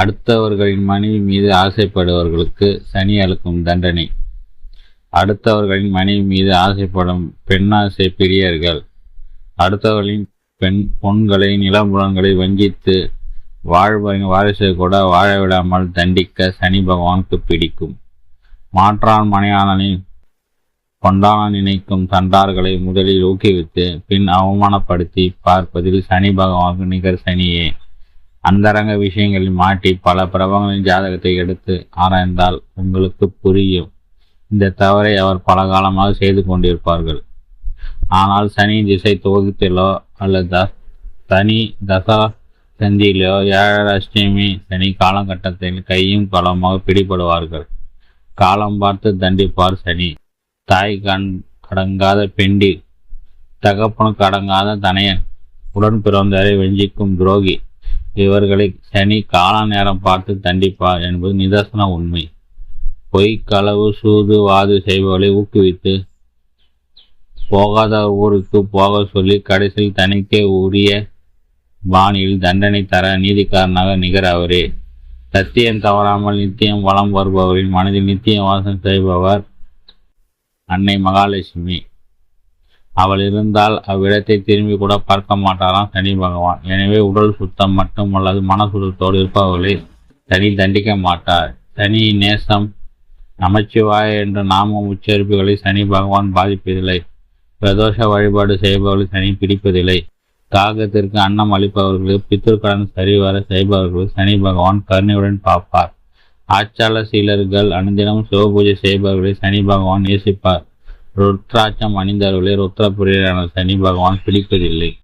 அடுத்தவர்களின் மனைவி மீது ஆசைப்படுபவர்களுக்கு சனி அளிக்கும் தண்டனை. அடுத்தவர்களின் மனைவி மீது ஆசைப்படும் பெண்ணாசை பிரியர்கள் அடுத்தவர்களின் பொன்களை நிலம்புலன்களை வஞ்சித்து வாழ்வரின் வாரிசை கூட வாழவிடாமல் தண்டிக்க சனி பகவானுக்கு பிடிக்கும். மாற்றான் மனையாளனின் கொண்டான நினைக்கும் தண்டார்களை முதலில் ஊக்குவித்து பின் அவமானப்படுத்தி பார்ப்பதில் சனி பகவானுக்கு நிகர் சனியே. அந்தரங்க விஷயங்களில் மாட்டி பல பிரபங்களின் ஜாதகத்தை எடுத்து ஆராய்ந்தால் உங்களுக்கு புரியும். இந்த தவறை அவர் பல காலமாக செய்து கொண்டிருப்பார்கள். ஆனால் சனி திசை துவக்கத்திலோ அல்லது சனி தசா சந்தியிலோ 7 அஷ்டமி சனி காலகட்டத்தில் கையும் களமாக பிடிபடுவார்கள். காலம் பார்த்து தண்டிப்பார் சனி. தாய் அடங்காத பெண்டி, தகப்பனுக்கு அடங்காத தனையன், உடன் பிறந்தவரை வெஞ்சிக்கும் துரோகி இவர்களை சனி கால நேரம் பார்த்து தண்டிப்பார் என்பது நிதர்சன உண்மை. பொய், களவு, சூது, வாது செய்பவர்களை ஊக்குவித்து போகாத ஊருக்கு போக சொல்லி கடைசியில் தனிக்கே உரிய பாணியில் தண்டனை தர நீதிக்காரனாக நிகர் அவரே. சத்தியம் தவறாமல் நித்தியம் வளம் வருபவரின் மனதில் நித்தியம் வாசம் செய்பவர் அன்னை மகாலட்சுமி. அவள் இருந்தால் அவ்விடத்தை திரும்பி கூட பார்க்க மாட்டாராம் சனி பகவான். எனவே உடல் சுத்தம் மட்டுமல்லது மன சுத்தத்தோடு இருப்பவர்களை சனி தண்டிக்க மாட்டார். சனி நேசம் நமச்சிவாய என்ற நாமம் உச்சரிப்புகளை சனி பகவான் பாதிப்பதில்லை. பிரதோஷ வழிபாடு செய்பவர்களை சனி பிடிப்பதில்லை. காகத்திற்கு அன்னம் அளிப்பவர்களுக்கு பித்திருக்கடன் சரிவர செய்பவர்களுக்கு சனி பகவான் கருணையுடன் பார்ப்பார். ஆச்சார சீலர்கள் அனுதினம் சிவபூஜை செய்பவர்களை சனி பகவான் நேசிப்பார். ருத்ராட்சம் அணிந்தவர்களை ருத்ரபுரியரான சனி பகவான் பிடிப்பதில்லை.